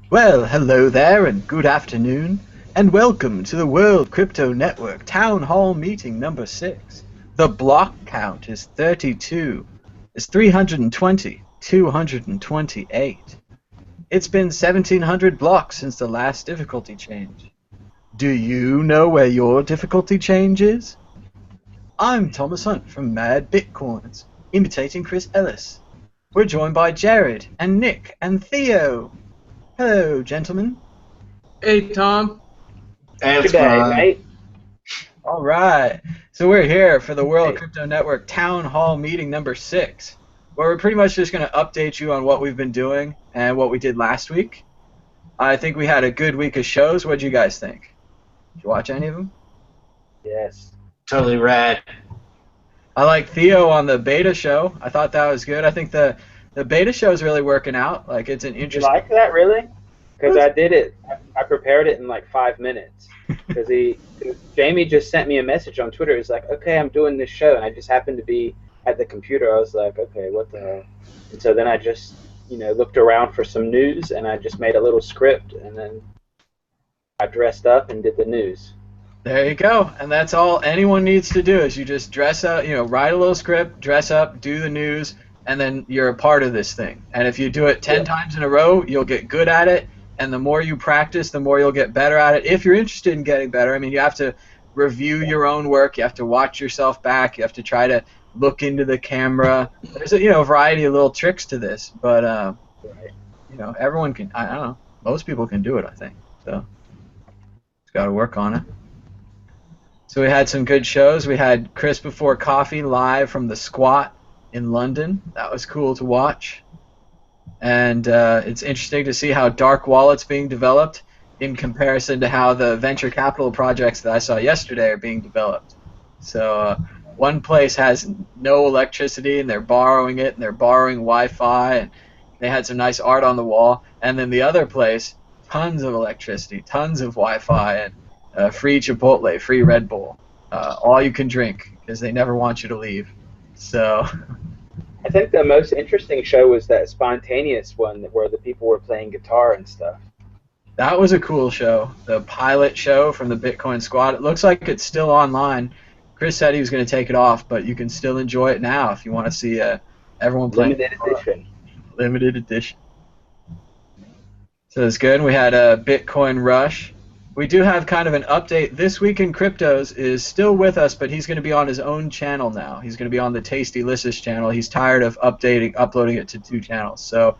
Well, hello there and good afternoon, and welcome to the World Crypto Network Town Hall Meeting number 6. The block count is 32. It's 320, 228. It's been 1700 blocks since the last difficulty change. Do you know where your difficulty change is? I'm Thomas Hunt from Mad Bitcoins, imitating Chris Ellis. We're joined by Jared and Nick and Theo. Hello, gentlemen. Hey, Tom. Hey, what's Good going day, on? mate. All right. So we're here for the World Crypto Network Town Hall Meeting number 6, where we're pretty much just going to update you on what we've been doing and what we did last week. I think we had a good week of shows. What did you guys think? Did you watch any of them? Yes. Totally rad. I like Theo on the beta show. I thought that was good. I think the beta show is really working out. Like, it's an You interesting... like that, really? Because I did it. I prepared it in like 5 minutes. Because Jamie just sent me a message on Twitter. He's like, "Okay, I'm doing this show," and I just happened to be at the computer. I was like, "Okay, what the hell?" And so then I just, looked around for some news, and I just made a little script, and then I dressed up and did the news. There you go. And that's all anyone needs to do is you just dress up, write a little script, dress up, do the news, and then you're a part of this thing. And if you do it 10 times in a row, you'll get good at it. And the more you practice, the more you'll get better at it. If you're interested in getting better, I mean, you have to review your own work. You have to watch yourself back. You have to try to look into the camera. There's a variety of little tricks to this. But, everyone can, I don't know, most people can do it, I think. So, just got to work on it. So we had some good shows. We had Chris Before Coffee live from the Squat in London. That was cool to watch. And it's interesting to see how Dark Wallet's being developed in comparison to how the venture capital projects that I saw yesterday are being developed. So one place has no electricity and they're borrowing it and they're borrowing Wi-Fi and they had some nice art on the wall. And then the other place, tons of electricity, tons of Wi-Fi and free Chipotle, free Red Bull, all you can drink because they never want you to leave. So I think the most interesting show was that spontaneous one where the people were playing guitar and stuff. that was a cool show, the pilot show from the Bitcoin Squad. It looks like it's still online. Chris said he was going to take it off, but you can still enjoy it now if you want to see everyone playing. Limited edition. Limited edition. So it's good. We had a Bitcoin Rush. We do have kind of an update. This Week in Cryptos is still with us, but he's going to be on his own channel now. He's going to be on the Tasty Lysis channel. He's tired of uploading it to 2 channels. So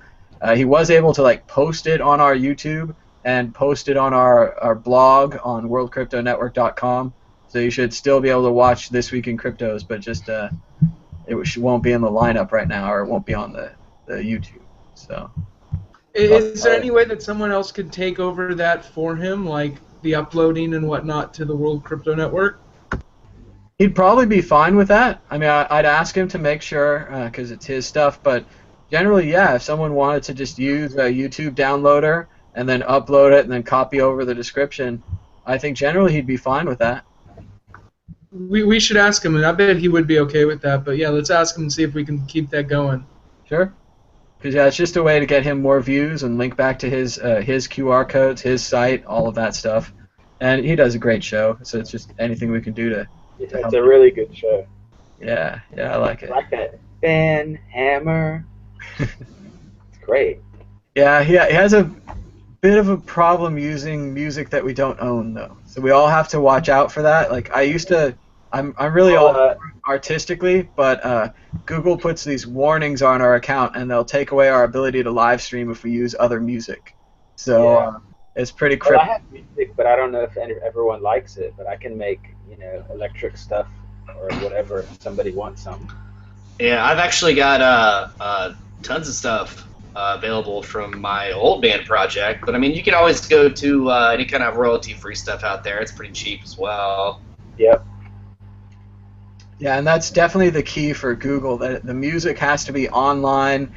he was able to post it on our YouTube and post it on our blog on worldcryptonetwork.com. So you should still be able to watch This Week in Cryptos, but just it won't be in the lineup right now, or it won't be on the YouTube. So. Is there any way that someone else could take over that for him, like the uploading and whatnot to the World Crypto Network? He'd probably be fine with that. I mean, I'd ask him to make sure, because it's his stuff, but generally, yeah, if someone wanted to just use a YouTube downloader and then upload it and then copy over the description, I think generally he'd be fine with that. We should ask him, and I bet he would be okay with that. But yeah, let's ask him and see if we can keep that going. Sure. Because, yeah, it's just a way to get him more views and link back to his QR codes, his site, all of that stuff. And he does a great show, so it's just anything we can do to It's help a him. really good show. Yeah, I like it. I like that. Ben Hammer. It's great. Yeah, he has a bit of a problem using music that we don't own, though. So we all have to watch out for that. Like, I'm really all artistically, but Google puts these warnings on our account, and they'll take away our ability to live stream if we use other music. So it's pretty Well, I cryptic. have music, but I don't know if everyone likes it. But I can make, electric stuff or whatever if somebody wants some. Yeah, I've actually got tons of stuff available from my old band project, but I mean, you can always go to any kind of royalty-free stuff out there. It's pretty cheap as well. Yep. Yeah, and that's definitely the key for Google, that the music has to be online,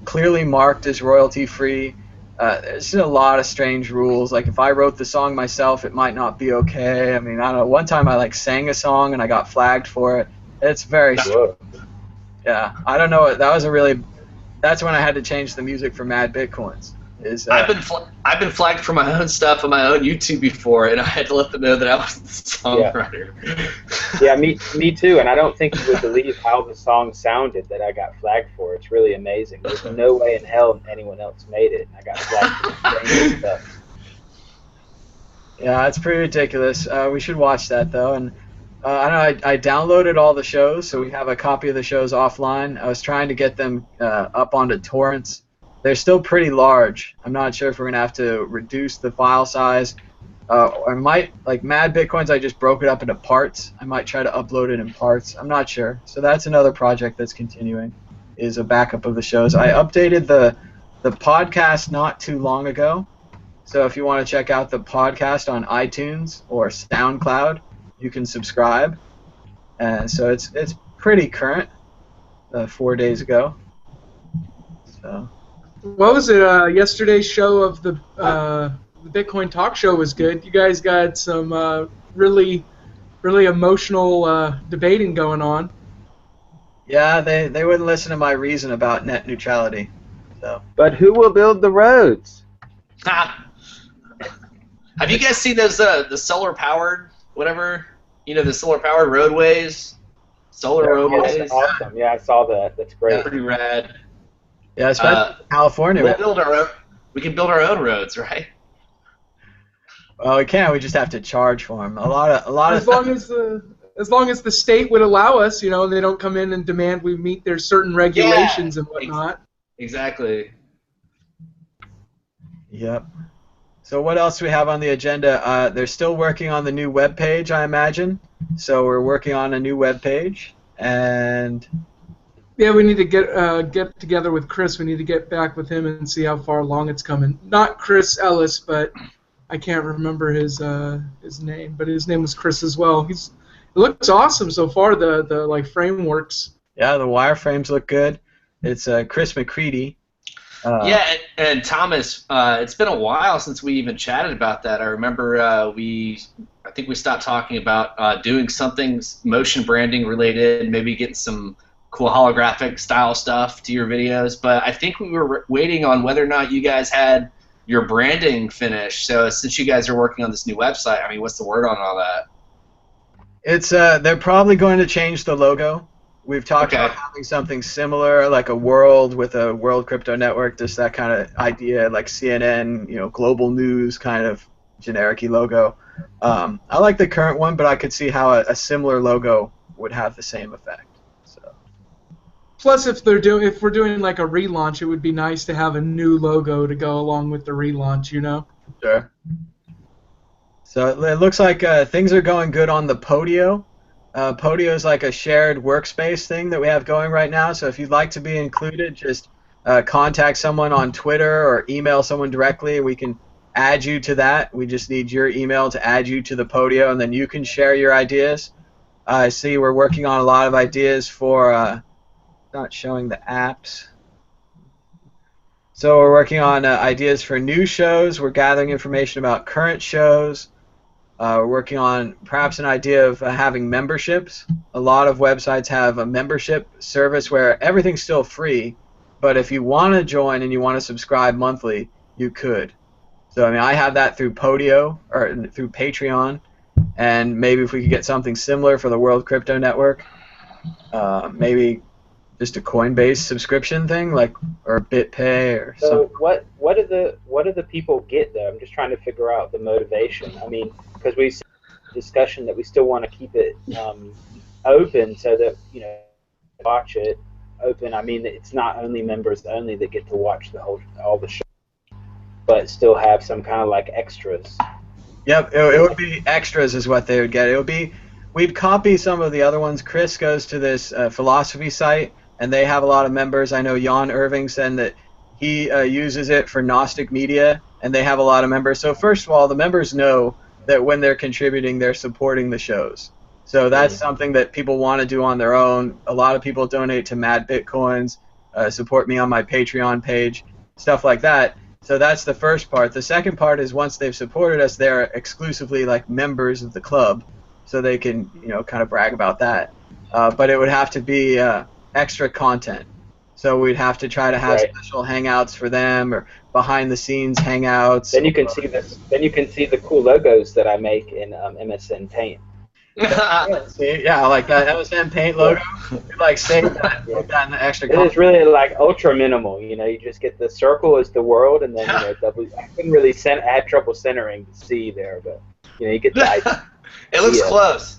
clearly marked as royalty-free. There's a lot of strange rules. Like, if I wrote the song myself, it might not be okay. I mean, I don't know. One time I, sang a song and I got flagged for it. It's very strange. Yeah, I don't know. That's when I had to change the music for Mad Bitcoins. Is I've been flagged for my own stuff on my own YouTube before, and I had to let them know that I was the songwriter. Yeah, me too. And I don't think you would believe how the song sounded that I got flagged for. It's really amazing. There's no way in hell anyone else made it. And I got flagged for the same stuff. Yeah, it's pretty ridiculous. We should watch that though. And I don't know. I downloaded all the shows, so we have a copy of the shows offline. I was trying to get them up onto torrents. They're still pretty large. I'm not sure if we're gonna have to reduce the file size. I might, like Mad Bitcoins, I just broke it up into parts. I might try to upload it in parts. I'm not sure. So that's another project that's continuing, is a backup of the shows. I updated the podcast not too long ago. So if you want to check out the podcast on iTunes or SoundCloud, you can subscribe. And so it's pretty current, 4 days ago. So. What was it? Yesterday's show of the Bitcoin Talk Show was good. You guys got some really emotional debating going on. Yeah, they wouldn't listen to my reason about net neutrality. So. But who will build the roads? Ha! Have you guys seen those the solar powered whatever? You know, the solar powered roadways, roadways. That's awesome. Yeah, I saw that. That's great. Pretty rad. Yeah, especially California. We can build our own roads, right? Well, we can't. We just have to charge for them. A lot of. As long as the state would allow us, you know, they don't come in and demand we meet their certain regulations and whatnot. Exactly. Yep. So what else do we have on the agenda? They're still working on the new web page, I imagine. So we're working on a new web page, and. Yeah, we need to get together with Chris. We need to get back with him and see how far along it's coming. Not Chris Ellis, but I can't remember his name. But his name was Chris as well. It looks awesome so far. The like frameworks. Yeah, the wireframes look good. It's Chris McCready. Yeah, and Thomas. It's been a while since we even chatted about that. I remember I think we stopped talking about doing something motion branding related, maybe getting some cool holographic style stuff to your videos, but I think we were waiting on whether or not you guys had your branding finished. So since you guys are working on this new website, I mean, what's the word on all that? It's they're probably going to change the logo. We've talked about having something similar, like a world with a World Crypto Network, just that kind of idea, like CNN, you know, global news kind of generic-y logo. I like the current one, but I could see how a similar logo would have the same effect. Plus, if we're doing like a relaunch, it would be nice to have a new logo to go along with the relaunch, you know? Sure. So it looks like things are going good on the Podio. Podio is like a shared workspace thing that we have going right now. So if you'd like to be included, just contact someone on Twitter or email someone directly. We can add you to that. We just need your email to add you to the Podio, and then you can share your ideas. I see we're working on a lot of ideas for... not showing the apps. So we're working on ideas for new shows. We're gathering information about current shows. We're working on perhaps an idea of having memberships. A lot of websites have a membership service where everything's still free, but if you want to join and you want to subscribe monthly, you could. So I mean, I have that through Podio or through Patreon, and maybe if we could get something similar for the World Crypto Network, maybe just a Coinbase subscription thing, like, or BitPay or something. So what do the people get though? I'm just trying to figure out the motivation. I mean, because we said in the discussion that we still want to keep it open so that, you know, watch it open. I mean, it's not only members only that get to watch all the shows, but still have some kind of like extras. Yep, it would be extras is what they would get. It would be, we'd copy some of the other ones. Chris goes to this philosophy site, and they have a lot of members. I know Jan Irving said that he uses it for Gnostic Media, and they have a lot of members. So first of all, the members know that when they're contributing, they're supporting the shows. So that's something that people want to do on their own. A lot of people donate to Mad Bitcoins, support me on my Patreon page, stuff like that. So that's the first part. The second part is once they've supported us, they're exclusively like members of the club, so they can, you know, kind of brag about that. But it would have to be extra content. So we'd have to try to have Right. special hangouts for them or behind the scenes hangouts. Then you can see this. Then you can see the cool logos that I make in MSN Paint. See, yeah, like that MSN Paint logo. You'd, like save that, Yeah. put that in the extra. It is really like ultra minimal. You know, you just get the circle as the world, and then I couldn't really I had trouble centering the C there, but you get the idea. It looks Yeah. close.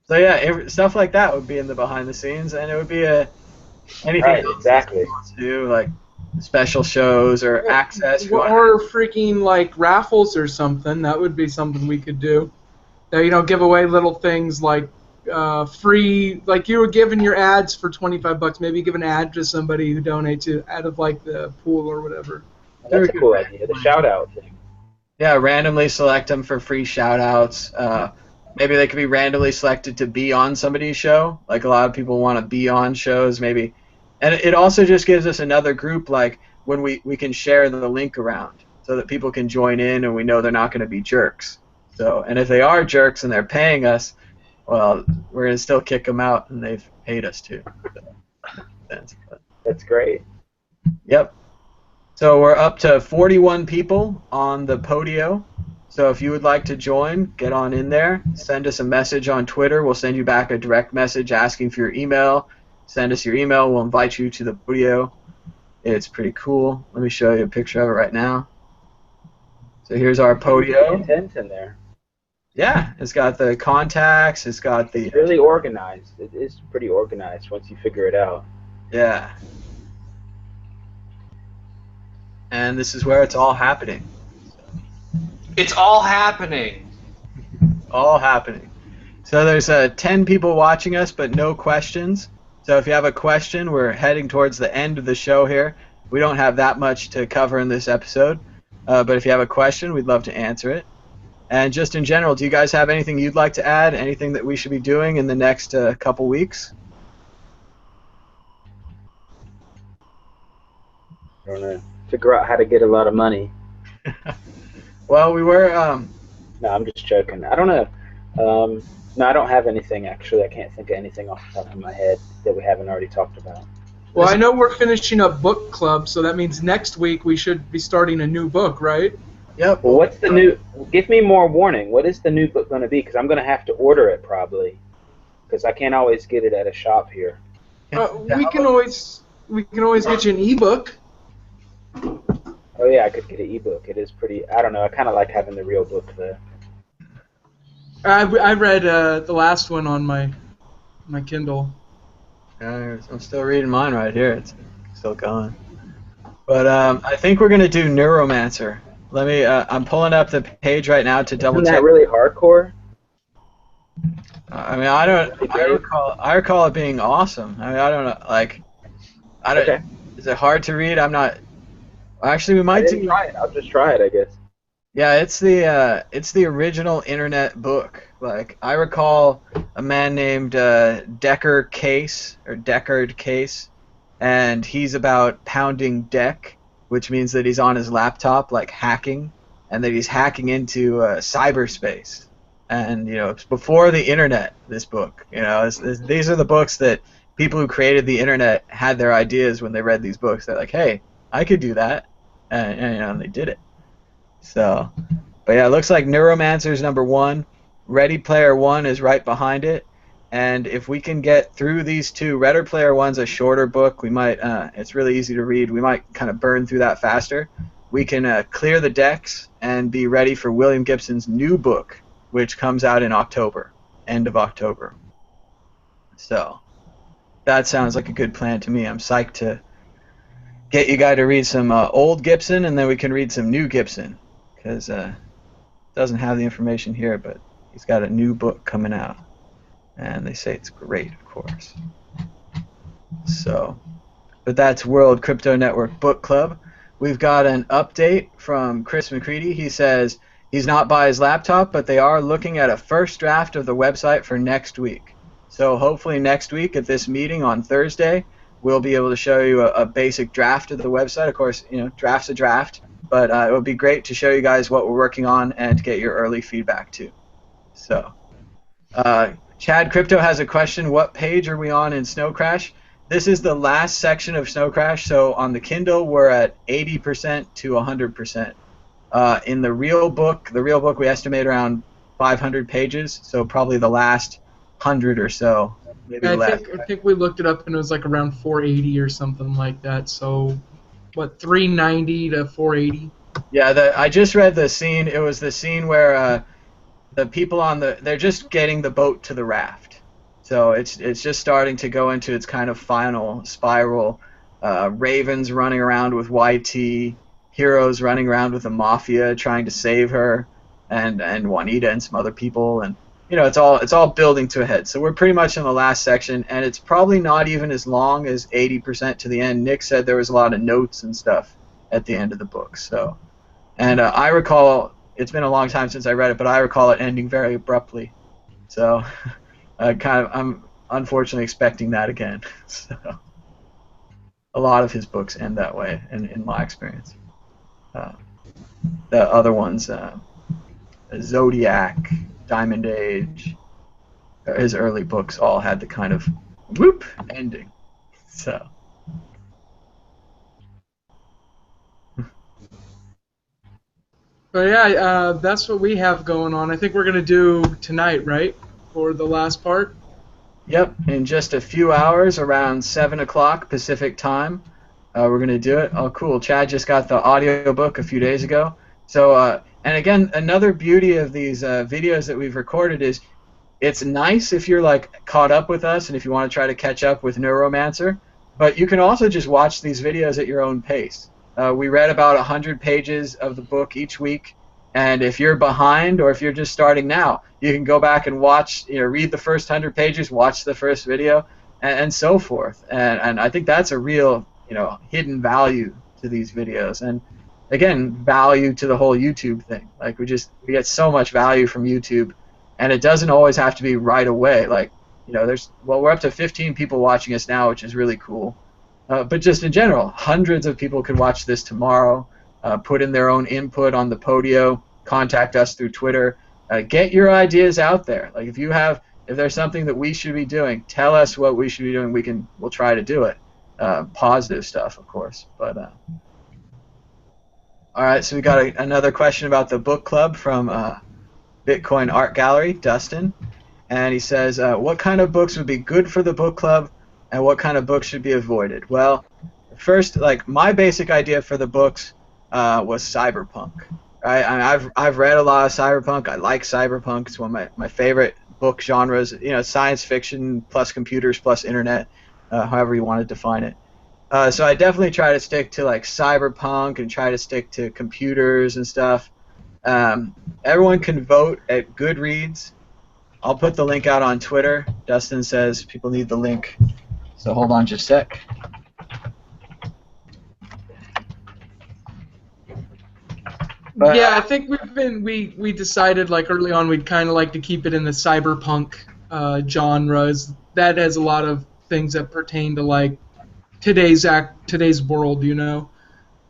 So yeah, stuff like that would be in the behind the scenes, and it would be anything Right, else exactly. you want to do, like special shows or access. if you want- Or freaking like raffles or something. That would be something we could do. That give away little things like free, like you were giving your ads for $25. Maybe give an ad to somebody who donates it out of like the pool or whatever. That's a cool idea. The shout out thing. Yeah, randomly select them for free shout outs. Maybe they could be randomly selected to be on somebody's show. Like a lot of people want to be on shows, maybe. And it also just gives us another group, like when we can share the link around so that people can join in and we know they're not going to be jerks. So, and if they are jerks and they're paying us, well, we're going to still kick them out and they've paid us to. That's great. Yep. So we're up to 41 people on the Podio. So if you would like to join, get on in there. Send us a message on Twitter. We'll send you back a direct message asking for your email. Send us your email. We'll invite you to the Podio. It's pretty cool. Let me show you a picture of it right now. So here's our Podio. Intent in there. Yeah, it's got the contacts. It's got the... It's really organized. It is pretty organized once you figure it out. Yeah. And this is where it's all happening. It's all happening. All happening. So there's 10 people watching us, but no questions. So if you have a question, we're heading towards the end of the show here. We don't have that much to cover in this episode. But if you have a question, we'd love to answer it. And just in general, do you guys have anything you'd like to add? Anything that we should be doing in the next couple weeks? I don't know. Figure out how to get a lot of money. Well, we were... No, I'm just joking. I don't know. No, I don't have anything, actually. I can't think of anything off the top of my head that we haven't already talked about. Well, I know we're finishing up book club, so that means next week we should be starting a new book, right? Yep. Well, what's the new... Give me more warning. What is the new book going to be? Because I'm going to have to order it, probably. Because I can't always get it at a shop here. We can always get you an ebook. Oh, yeah, I could get an ebook. It is pretty... I don't know. I kind of like having the real book, though. I read the last one on my Kindle. I'm still reading mine right here. It's still going. But I think we're going to do Neuromancer. Let me... I'm pulling up the page right now to double Isn't check. that really hardcore? I mean, I recall it being awesome. I mean, I don't know, like, I don't. Okay. Is it hard to read? I'm not. Actually, we I might didn't do. try it. I'll just try it, I guess. Yeah, it's the original internet book. Like, I recall a man named Deckard Case, and he's about pounding deck, which means that he's on his laptop, like hacking, and that he's hacking into cyberspace. And, it's before the internet, this book. These are the books that people who created the internet had their ideas when they read these books. They're like, hey, I could do that. And they did it. So, but yeah, it looks like Neuromancer's #1. Ready Player One is right behind it. And if we can get through these two, Ready Player One's a shorter book. We might, it's really easy to read. We might kind of burn through that faster. We can clear the decks and be ready for William Gibson's new book, which comes out in October, end of October. So, that sounds like a good plan to me. I'm psyched to get you guys to read some old Gibson, and then we can read some new Gibson, because doesn't have the information here, but he's got a new book coming out, and they say it's great, of course. So, but that's World Crypto Network Book Club. We've got an update from Chris McCready. He says he's not by his laptop, but they are looking at a first draft of the website for next week. So hopefully next week at this meeting on Thursday, we'll be able to show you a basic draft of the website. Of course, draft's a draft, but it would be great to show you guys what we're working on and to get your early feedback too. So, Chad Crypto has a question. What page are we on in Snow Crash? this is the last section of Snow Crash. So on the Kindle, we're at 80% to 100%. In the real book we estimate around 500 pages, so probably the last 100 or so, maybe less. I think we looked it up and it was like around 480 or something like that. So, what, 390 to 480? Yeah, I just read the scene. It was the scene where the people they're just getting the boat to the raft. So it's just starting to go into its kind of final spiral. Raven's running around with YT, Hero's running around with the Mafia trying to save her, and Juanita and some other people, and it's all building to a head. So we're pretty much in the last section, and it's probably not even as long as 80% to the end. Nick said there was a lot of notes and stuff at the end of the book. So, and I recall, it's been a long time since I read it, but I recall it ending very abruptly. So I'm unfortunately expecting that again. So a lot of his books end that way, in my experience. The other ones, Zodiac, Diamond Age, his early books all had the kind of whoop ending. So. But yeah, that's what we have going on. I think we're going to do tonight, right? For the last part? Yep, in just a few hours, around 7 o'clock Pacific time, we're going to do it. Oh, cool. Chad just got the audiobook a few days ago. So, and again, another beauty of these videos that we've recorded is it's nice if you're like caught up with us and if you want to try to catch up with Neuromancer, but you can also just watch these videos at your own pace. We read about 100 pages of the book each week, and if you're behind or if you're just starting now, you can go back and watch, read the first 100 pages, watch the first video, and so forth. And I think that's a real, hidden value to these videos. And again, value to the whole YouTube thing. Like we get so much value from YouTube, and it doesn't always have to be right away. Like, we're up to 15 people watching us now, which is really cool. But just in general, hundreds of people could watch this tomorrow, put in their own input on the Podio, contact us through Twitter, get your ideas out there. Like if there's something that we should be doing, tell us what we should be doing. We'll try to do it. Positive stuff, of course. But all right, so we got another question about the book club from Bitcoin Art Gallery, Dustin, and he says, what kind of books would be good for the book club? And what kind of books should be avoided? Well, first, like my basic idea for the books was cyberpunk. Right? I've read a lot of cyberpunk. I like cyberpunk. It's one of my favorite book genres. Science fiction plus computers plus internet, however you want to define it. So I definitely try to stick to like cyberpunk and try to stick to computers and stuff. Everyone can vote at Goodreads. I'll put the link out on Twitter. Dustin says people need the link. So hold on just a sec. But, yeah, I think we decided like early on we'd kind of like to keep it in the cyberpunk genres. That has a lot of things that pertain to like today's world,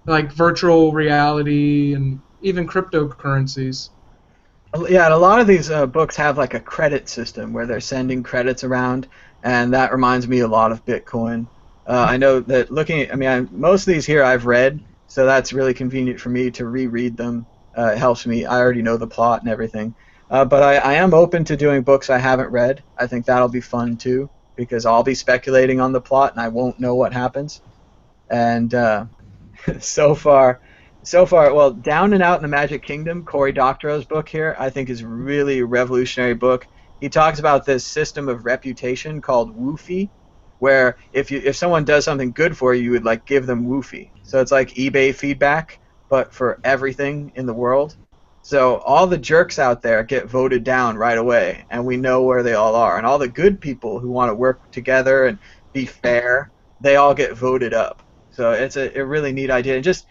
like virtual reality and even cryptocurrencies. Yeah, and a lot of these books have like a credit system where they're sending credits around, and that reminds me a lot of Bitcoin. I know that most of these here I've read, so that's really convenient for me to reread them. It helps me. I already know the plot and everything. But I am open to doing books I haven't read. I think that'll be fun too, because I'll be speculating on the plot and I won't know what happens. And so far, well, Down and Out in the Magic Kingdom, Cory Doctorow's book here, I think is a really revolutionary book. He talks about this system of reputation called woofie, where if someone does something good for you, you would like give them woofie. So it's like eBay feedback, but for everything in the world. So all the jerks out there get voted down right away, and we know where they all are. And all the good people who want to work together and be fair, they all get voted up. So it's a really neat idea. And just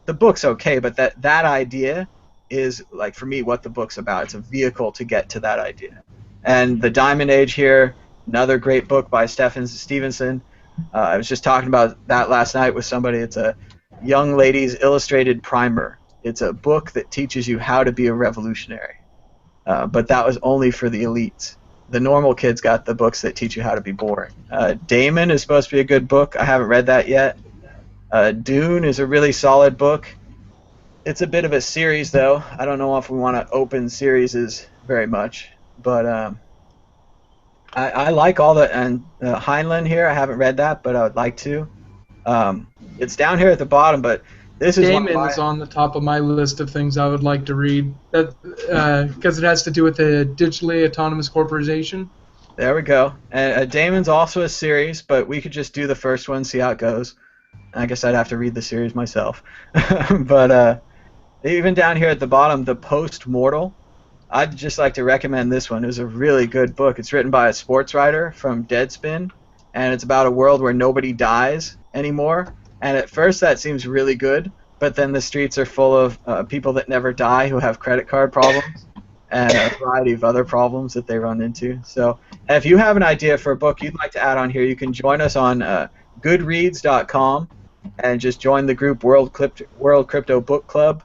the book's okay, but that idea is, like, for me, what the book's about. It's a vehicle to get to that idea. And The Diamond Age here, another great book by Stephen Stevenson. I was just talking about that last night with somebody. It's a young lady's illustrated primer. It's a book that teaches you how to be a revolutionary. But that was only for the elites. the normal kids got the books that teach you how to be boring. Damon is supposed to be a good book. I haven't read that yet. Dune is a really solid book. It's a bit of a series, though. I don't know if we want to open series very much, but I like all the, and Heinlein here, I haven't read that, but I would like to. It's down here at the bottom, but this is Damon is on the top of my list of things I would like to read, because it has to do with the digitally autonomous corporation. There we go. And Damon's also a series, but we could just do the first one, see how it goes. I guess I'd have to read the series myself. But even down here at the bottom, The Post-Mortal, I'd just like to recommend this one. It was a really good book. It's written by a sports writer from Deadspin, and it's about a world where nobody dies anymore. And at first that seems really good, but then the streets are full of people that never die who have credit card problems and a variety of other problems that they run into. So if you have an idea for a book you'd like to add on here, you can join us on goodreads.com and just join the group World Crypto Book Club.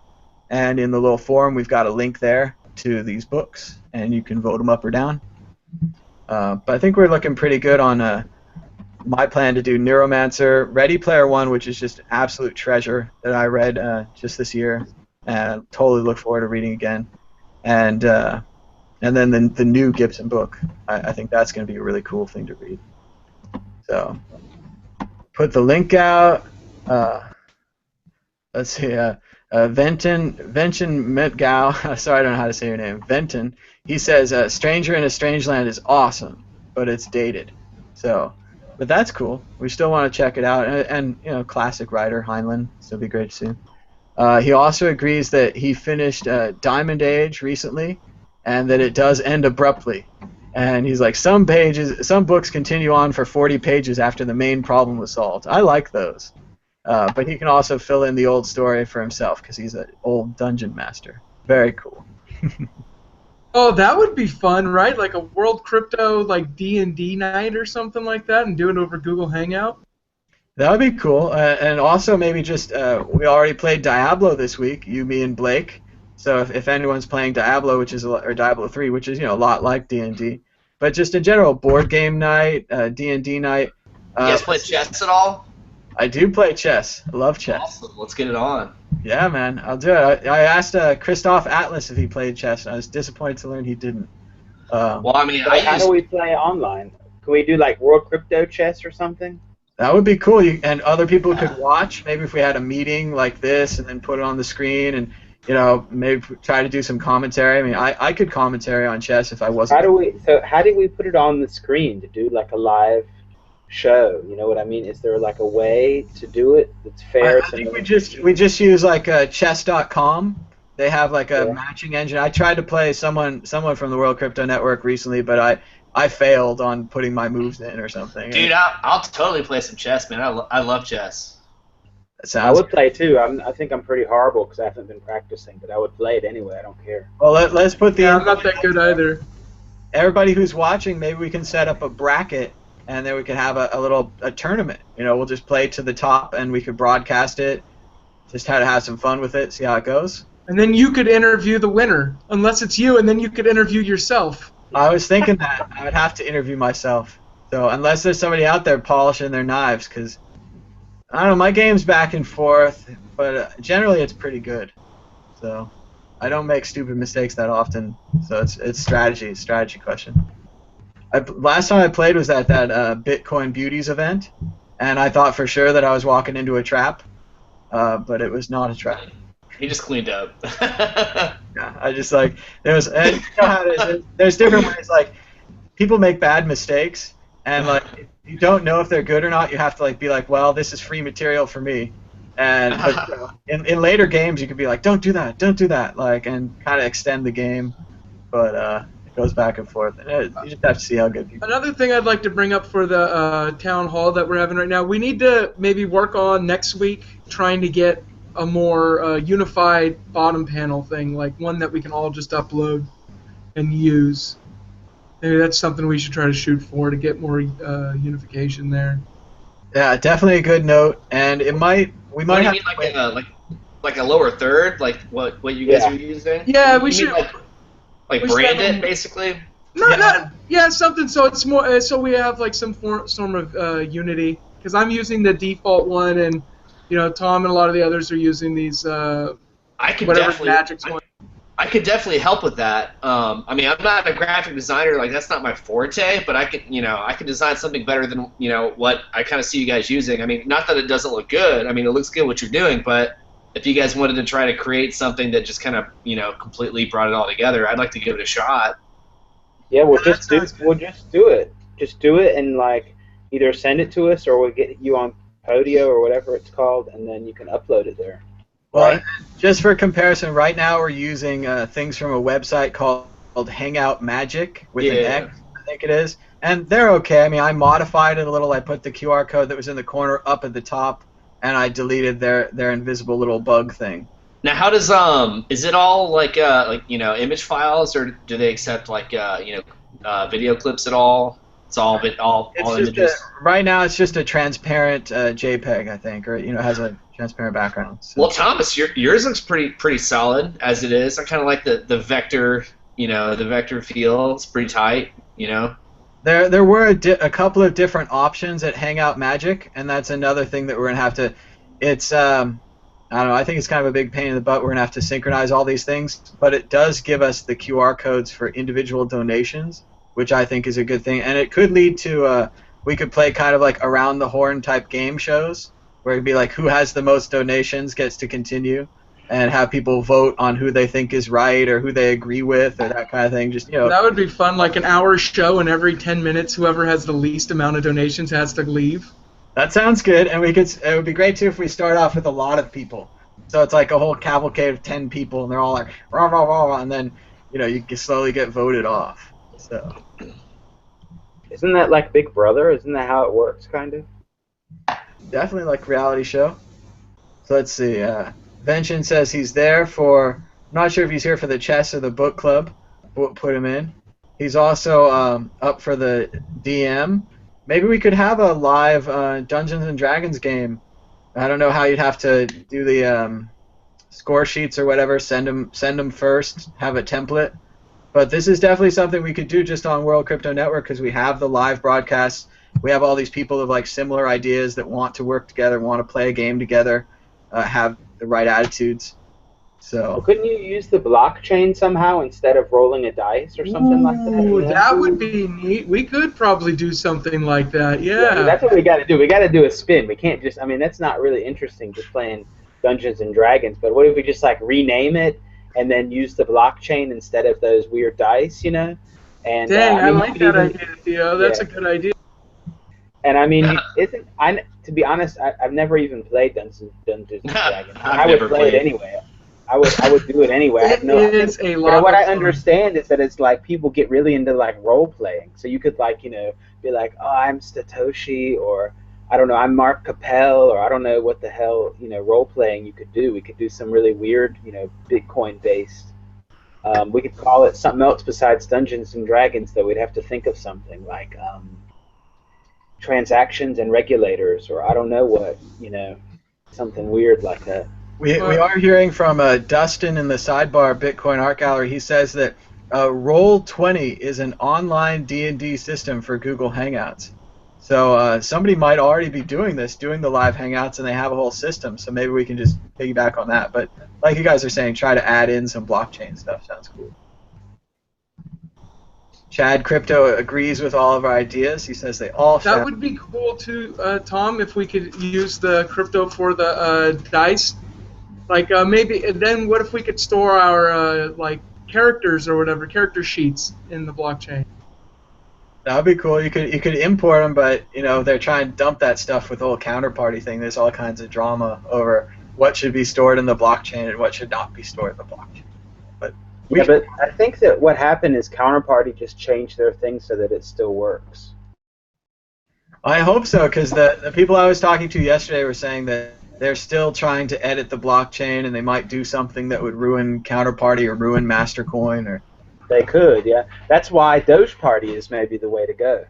And in the little forum, we've got a link there to these books, and you can vote them up or down. But I think we're looking pretty good on my plan to do Neuromancer, Ready Player One, which is just an absolute treasure that I read just this year, and totally look forward to reading again. And then the new Gibson book. I think that's going to be a really cool thing to read. So put the link out. Let's see. Venton Metgao, sorry I don't know how to say your name, Venton, he says, Stranger in a Strange Land is awesome, but it's dated. So, but that's cool. We still want to check it out. And you know, classic writer, Heinlein, so it'll be great to see him. He also agrees that he finished Diamond Age recently, and that it does end abruptly. And he's like, some books continue on for 40 pages after the main problem was solved. I like those. But he can also fill in the old story for himself because he's an old dungeon master. Very cool. Oh, that would be fun, right? Like a World Crypto like D&D night or something like that, and do it over Google Hangout. That would be cool. And also maybe just we already played Diablo this week, you, me, and Blake. So if anyone's playing Diablo, or Diablo 3, which is a lot like D&D, but just in general, board game night, D&D night. You guys play chess at all? I do play chess. I love chess. Awesome. Let's get it on. Yeah, man. I'll do it. I asked Christoph Atlas if he played chess, and I was disappointed to learn he didn't. Well, I mean, how do we play online? Can we do like World Crypto Chess or something? That would be cool. And other people could watch. Maybe if we had a meeting like this and then put it on the screen and, maybe try to do some commentary. I mean, I could commentary on chess if I wasn't. How do we put it on the screen to do like a live show? You know what I mean? Is there like a way to do it that's fair? I think we just use like chess.com. They have like a matching engine. I tried to play someone from the World Crypto Network recently, but I failed on putting my moves in or something. Dude, I'll totally play some chess, man. I love chess. I would play too. I think I'm pretty horrible because I haven't been practicing, but I would play it anyway. I don't care. Well, let's put the. Yeah, I'm not that good either. Everybody who's watching, maybe we can set up a bracket, and then we can have a tournament. We'll just play to the top, and we could broadcast it. Just how to have some fun with it, see how it goes. And then you could interview the winner, unless it's you, and then you could interview yourself. I was thinking that I would have to interview myself. So unless there's somebody out there polishing their knives, because I don't know, my game's back and forth, but generally it's pretty good. So I don't make stupid mistakes that often. So it's strategy question. Last time I played was at that Bitcoin Beauties event, and I thought for sure that I was walking into a trap, but it was not a trap. He just cleaned up. Yeah, I just and you know how it is. There's different ways. Like, people make bad mistakes, and like you don't know if they're good or not. You have to be like, well, this is free material for me. But in later games, you could be like, don't do that, and kind of extend the game. But it goes back and forth. And you just have to see how good people. Another thing I'd like to bring up for the town hall that we're having right now, we need to maybe work on next week trying to get a more unified bottom panel thing, like one that we can all just upload and use. Maybe that's something we should try to shoot for to get more unification there. Yeah, definitely a good note, and we might have mean, like a lower third, like what you guys were using? Yeah, you should. Like brand it, basically. Not Yeah, something. So it's more. So we have like some form of unity, because I'm using the default one, and Tom and a lot of the others are using these I could whatever definitely, Magic's one. I could definitely help with that. I mean, I'm not a graphic designer, like that's not my forte, but I could design something better than what I kind of see you guys using. I mean, not that it doesn't look good. I mean, it looks good what you're doing, but if you guys wanted to try to create something that just kind of completely brought it all together, I'd like to give it a shot. Yeah, we'll just do it. Just do it, and like either send it to us or we'll get you on Podio or whatever it's called, and then you can upload it there. Well, Right? just for comparison, right now we're using things from a website called Hangout Magic with an X, I think it is, and they're okay. I mean, I modified it a little. I put the QR code that was in the corner up at the top, and I deleted their invisible little bug thing. Now, how does is it all like image files, or do they accept like video clips at all? It's all images. Right now, it's just a transparent JPEG, I think, or has a transparent background. So. Well, Thomas, yours looks pretty solid as it is. I kind of like the vector, the vector feel. It's pretty tight, There were a couple of different options at Hangout Magic, and that's another thing that we're gonna have to. It's I don't know. I think it's kind of a big pain in the butt. We're gonna have to synchronize all these things, but it does give us the QR codes for individual donations, which I think is a good thing, and it could lead to we could play kind of like around the horn type game shows, where it'd be like who has the most donations gets to continue, and have people vote on who they think is right or who they agree with or that kind of thing. Just That would be fun, like an hour show, and every 10 minutes, whoever has the least amount of donations has to leave. That sounds good, and it would be great too if we start off with a lot of people. So it's like a whole cavalcade of 10 people, and they're all like rah rah rah, and then you can slowly get voted off. So. Isn't that like Big Brother? Isn't that how it works, kind of? Definitely like reality show. So let's see. Vention says he's there for. I'm not sure if he's here for the chess or the book club. We'll put him in. He's also up for the DM. Maybe we could have a live Dungeons and Dragons game. I don't know how you'd have to do the score sheets or whatever. Send them first. Have a template. But this is definitely something we could do just on World Crypto Network because we have the live broadcasts. We have all these people of like similar ideas that want to work together, want to play a game together, have the right attitudes. So. Well, couldn't you use the blockchain somehow instead of rolling a dice or something like that? Ooh, that would be neat. We could probably do something like that. Yeah. That's what we got to do. We got to do a spin. We can't just. I mean, that's not really interesting just playing Dungeons and Dragons. But what if we just like rename it and then use the blockchain instead of those weird dice? And dang, I like that idea, Theo. That's a good idea. And I mean, to be honest, I've never even played Dungeons and Dragons. I would play it anyway. I would do it anyway. What I understand is that it's like people get really into like role playing. So you could like be like, oh, I'm Satoshi, or I don't know, I'm Mark Capel, or I don't know what the hell role playing you could do. We could do some really weird Bitcoin based. We could call it something else besides Dungeons and Dragons, though. We'd have to think of something like transactions and regulators, or I don't know what, something weird like that. We are hearing from Dustin in the sidebar Bitcoin Art Gallery. He says that Roll20 is an online D&D system for Google Hangouts. So somebody might already be doing the live Hangouts, and they have a whole system. So maybe we can just piggyback on that. But like you guys are saying, try to add in some blockchain stuff. Sounds cool. Chad Crypto agrees with all of our ideas. He says they all. That would be cool too, Tom, if we could use the crypto for the dice. Like maybe, and then what if we could store our like characters or whatever, character sheets in the blockchain? That would be cool. You could import them, but they're trying to dump that stuff with the whole counterparty thing. There's all kinds of drama over what should be stored in the blockchain and what should not be stored in the blockchain. But I think that what happened is Counterparty just changed their thing so that it still works. I hope so, because the people I was talking to yesterday were saying that they're still trying to edit the blockchain, and they might do something that would ruin Counterparty or ruin Mastercoin. Or they could, yeah. That's why Doge Party is maybe the way to go.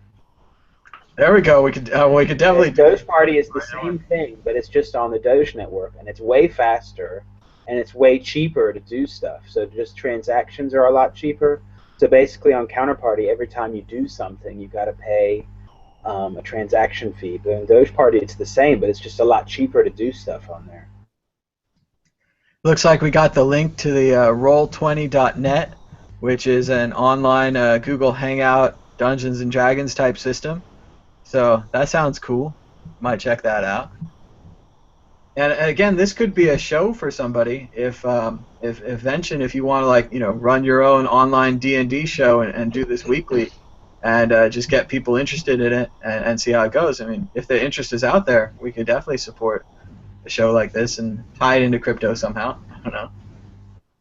There we go. We could definitely. Doge Party is the same thing, but it's just on the Doge network, and it's way faster, and it's way cheaper to do stuff. So just transactions are a lot cheaper. So basically, on Counterparty, every time you do something, you got to pay a transaction fee. But in Dogeparty, it's the same, but it's just a lot cheaper to do stuff on there. Looks like we got the link to the Roll20.net, which is an online Google Hangout Dungeons and Dragons type system. So that sounds cool. Might check that out. And again, this could be a show for somebody. If Vention, if you want to run your own online D&D show and do this weekly, and just get people interested in it and see how it goes. I mean, if the interest is out there, we could definitely support a show like this and tie it into crypto somehow. I don't know.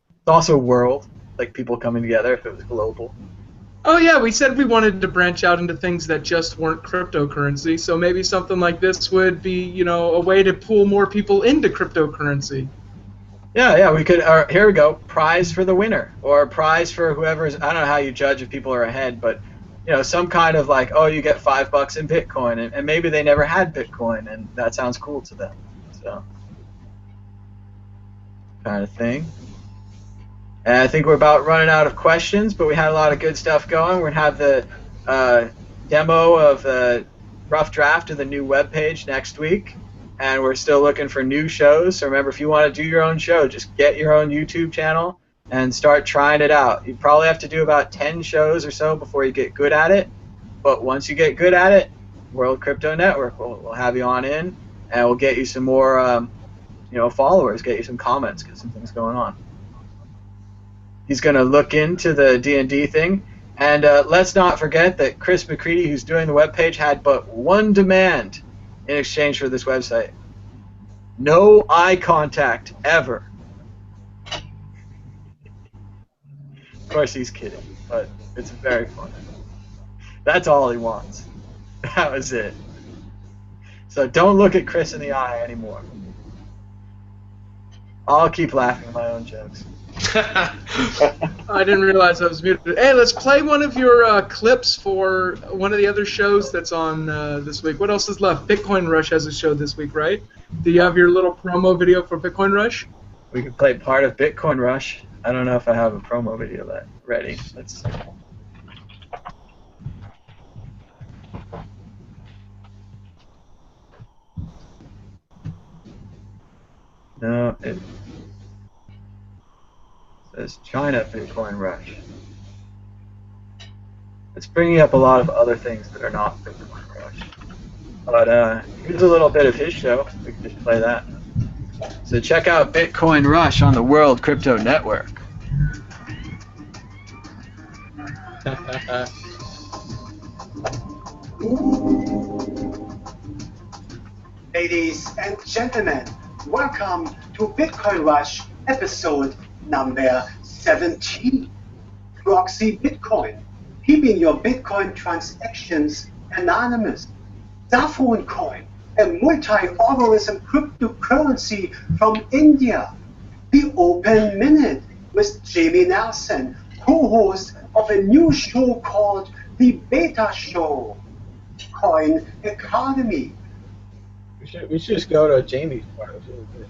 It's also world, like people coming together if it was global. Oh yeah, we said we wanted to branch out into things that just weren't cryptocurrency, so maybe something like this would be, a way to pull more people into cryptocurrency. Yeah, we could. Here we go. Prize for the winner, or prize for whoever's. I don't know how you judge if people are ahead, but some kind of you get $5 in Bitcoin, and maybe they never had Bitcoin, and that sounds cool to them. So, kind of thing. And I think we're about running out of questions, but we had a lot of good stuff going. We're going to have the demo of the rough draft of the new webpage next week, and we're still looking for new shows. So remember, if you want to do your own show, just get your own YouTube channel and start trying it out. You probably have to do about 10 shows or so before you get good at it, but once you get good at it, World Crypto Network will have you on in, and we'll get you some more followers, get you some comments, get some things going on. He's going to look into the D&D thing. And let's not forget that Chris McCready, who's doing the webpage, had but one demand in exchange for this website. No eye contact, ever. Of course he's kidding, but it's very funny. That's all he wants. That was it. So don't look at Chris in the eye anymore. I'll keep laughing at my own jokes. I didn't realize I was muted. Hey, let's play one of your clips for one of the other shows that's on this week. What else is left? Bitcoin Rush has a show this week, right? Do you have your little promo video for Bitcoin Rush? We could play part of Bitcoin Rush. I don't know if I have a promo video ready. Let's see. No, it says China Bitcoin Rush. It's bringing up a lot of other things that are not Bitcoin Rush. But here's a little bit of his show. We can just play that. So check out Bitcoin Rush on the World Crypto Network. Ladies and gentlemen, welcome to Bitcoin Rush episode number 17. Proxy Bitcoin, keeping your Bitcoin transactions anonymous. Zaphone Coin, a multi-organism cryptocurrency from India. The Open Minute with Jamie Nelson, co-host of a new show called The Beta Show. Coin Academy. We should just go to Jamie's part. It was really good.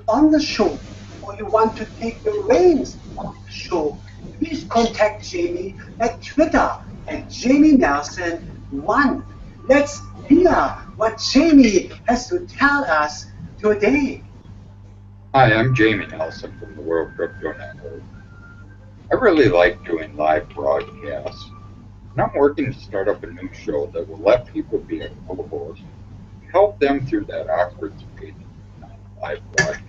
On the show, or you want to take the reins of the show, please contact Jamie at Twitter at JamieNelson1. Let's hear what Jamie has to tell us today. Hi, I'm Jamie Nelson from the World Crypto Network. I really like doing live broadcasts, and I'm working to start up a new show that will let people be a co-host and help them through that awkward space of live broadcast.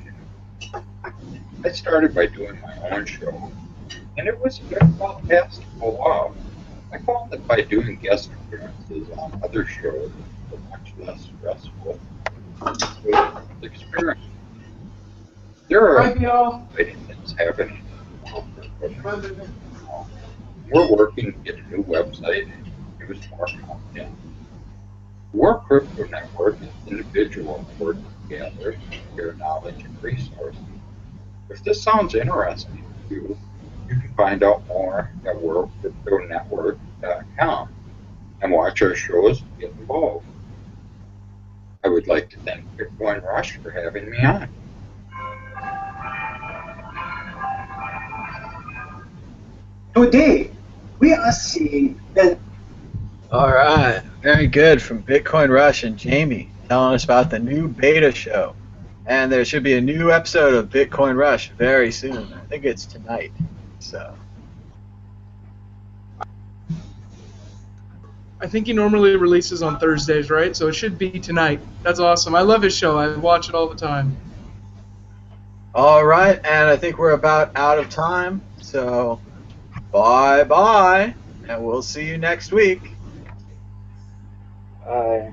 I started by doing my own show, and it was fantastic for a while. I found that by doing guest appearances on other shows, it was a much less stressful experience. There are exciting things happening. We're working to get a new website and use more content. The World Crypto Network is individuals working together to share knowledge and resources. If this sounds interesting to you, you can find out more at worldcryptonetwork.com and watch our shows and get involved. I would like to thank Bitcoin Rush for having me on. today we are seeing the All right, very good from Bitcoin Rush and Jamie telling us about the new beta show. And there should be a new episode of Bitcoin Rush very soon. I think it's tonight. So I think he normally releases on Thursdays, right? So it should be tonight. That's awesome. I love his show. I watch it all the time. all right, and I think we're about out of time. So bye bye, and we'll see you next week. Bye.